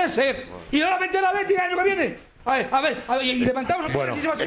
puede ser. Y ahora vende la Leti el año que viene. A ver, y levantamos muchísimas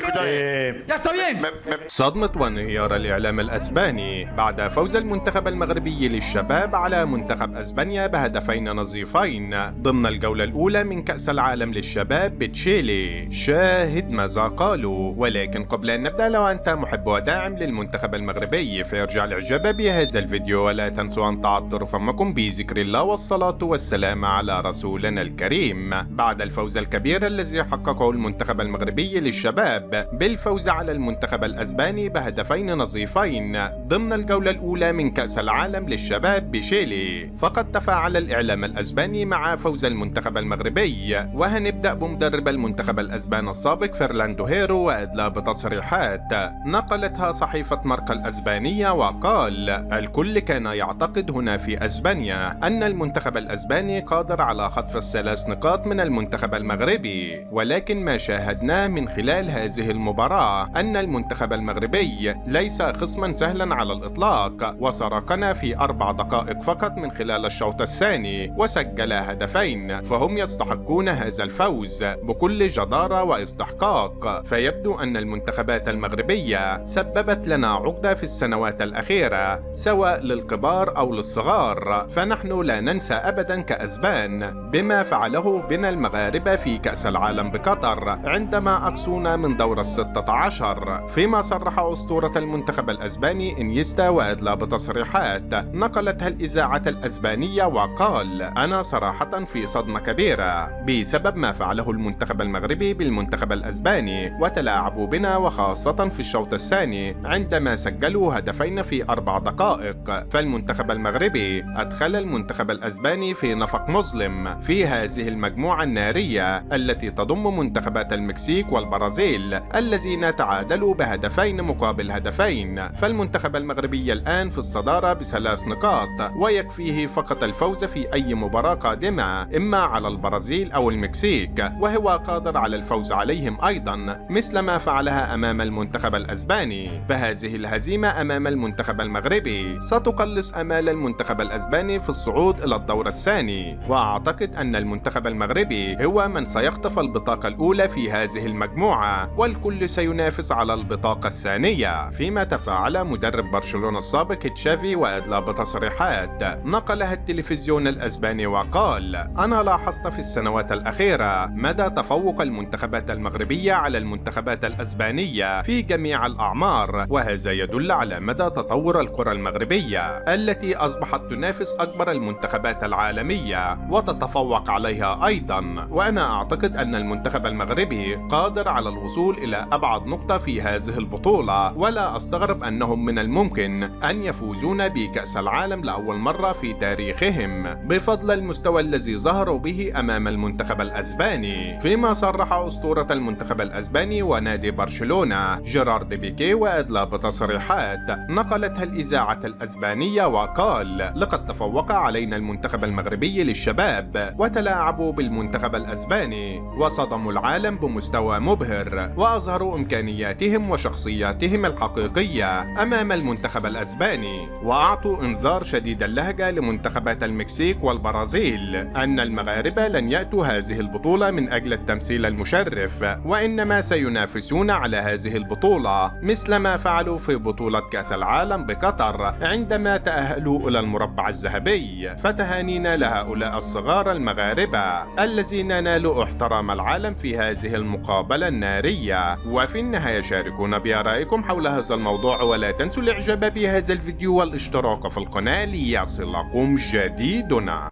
ya está bien. صدمة وانهيار الإعلام الأسباني بعد فوز المنتخب المغربي للشباب على منتخب أسبانيا بهدفين نظيفين ضمن الجولة الأولى من كأس العالم للشباب بتشيلي. شاهد ماذا قالوا. ولكن قبل أن نبدأ، لو أنت محب وداعم للمنتخب المغربي فيرجع الإعجاب بهذا الفيديو، ولا تنسوا أن تعطروا فمكم بذكر الله والصلاة والسلام على رسولنا الكريم. بعد الفوز الكبير الذي حققه المنتخب المغربي للشباب بالفوز على المنتخب الأسباني بهدفين نظيفين ضمن الجولة الأولى من كأس العالم للشباب بشيلي، فقد تفاعل الإعلام الأسباني مع فوز المنتخب المغربي. وهنبدأ بمدرب المنتخب الأسباني السابق فرلاندو هيرو، وأدلى بتصريحات نقلتها صحيفة ماركا الأسبانية، وقال: الكل كان يعتقد هنا في أسبانيا أن المنتخب الأسباني قادر على خطف ال3 نقاط من المنتخب المغربي، ولكن ما شاهدناه من خلال هذه المباراة أن المنتخب المغربي ليس خصما سهلا على الإطلاق، وسرقنا في 4 دقائق فقط من خلال الشوط الثاني وسجل هدفين، فهم يستحقون هذا الفوز بكل جدارة واستحقاق. فيبدو أن المنتخبات المغربية سببت لنا عقدة في السنوات الأخيرة سواء للكبار أو للصغار، فنحن لا ننسى أبدا كأسبان بما فعله بنا المغاربة في كأس العالم بقطر عندما أقصونا من دور ال16. فيما صرح أسطورة المنتخب الأسباني إنيستا، وأدلى بتصريحات نقلتها الإذاعة الأسبانية، وقال: أنا صراحة في صدمة كبيرة بسبب ما فعله المنتخب المغربي بالمنتخب الأسباني، وتلاعبوا بنا وخاصة في الشوط الثاني عندما سجلوا هدفين في 4 دقائق. فالمنتخب المغربي أدخل المنتخب الأسباني في نفق مظلم في هذه المجموعة النارية التي تضم منتخبات المكسيك والبرازيل الذين تعادلوا بهدفين مقابل هدفين. فالمنتخب المغربي الآن في الصدارة ب3 نقاط، ويكفيه فقط الفوز في أي مباراة قادمة إما على البرازيل أو المكسيك، وهو قادر على الفوز عليهم أيضا مثل ما فعلها أمام المنتخب الأسباني. فهذه الهزيمة أمام المنتخب المغربي ستقلص آمال المنتخب الأسباني في الصعود إلى الدور الثاني، وأعتقد أن المنتخب المغربي هو من سيخطف البطاقة الأولى في هذه المجموعة، والكل سينافس على البطاقة الثانية. فيما تفاعل مدرب برشلونة السابق تشافي، وأدلى بتصريحات نقلها التلفزيون الأسباني، وقال: أنا لاحظت في السنوات الأخيرة مدى تفوق المنتخبات المغربية على المنتخبات الأسبانية في جميع الأعمار، وهذا يدل على مدى تطور الكرة المغربية التي أصبحت تنافس أكبر المنتخبات العالمية وتتفوق عليها أيضا. وأنا أعتقد أن المنتخب المغربي قادر على الوصول إلى أبعد نقطة في هذه البطولة، ولا أستغرب أنهم من الممكن أن يفوزون بكأس العالم لأول مرة في تاريخهم بفضل المستوى الذي ظهروا به أمام المنتخب الأسباني. فيما صرح أسطورة المنتخب الأسباني ونادي برشلونة جيرارد بيكي، وأدلى بتصريحات نقلتها الإذاعة الأسبانية، وقال: لقد تفوق علينا المنتخب المغربي للشباب وتلاعبوا بالمنتخب الأسباني وصدموا العالم بمستوى مبهر، وأظهروا إمكانياتهم وشخصياتهم الحقيقية أمام المنتخب الأسباني، وأعطوا إنذار شديد اللهجة لمنتخبات المكسيك والبرازيل أن المغاربة لن يأتوا هذه البطولة من أجل التمثيل المشرف، وإنما سينافسون على هذه البطولة مثل ما فعلوا في بطولة كأس العالم بقطر عندما تأهلوا إلى المربع الذهبي. فتهانينا لهؤلاء الصغار المغاربة الذين نالوا احترام العالم في هذه المقابلة النارية. وفي النهاية شاركونا بآرائكم حول هذا الموضوع، ولا تنسوا الاعجاب بهذا الفيديو والاشتراك في القناة ليصلكم جديدنا.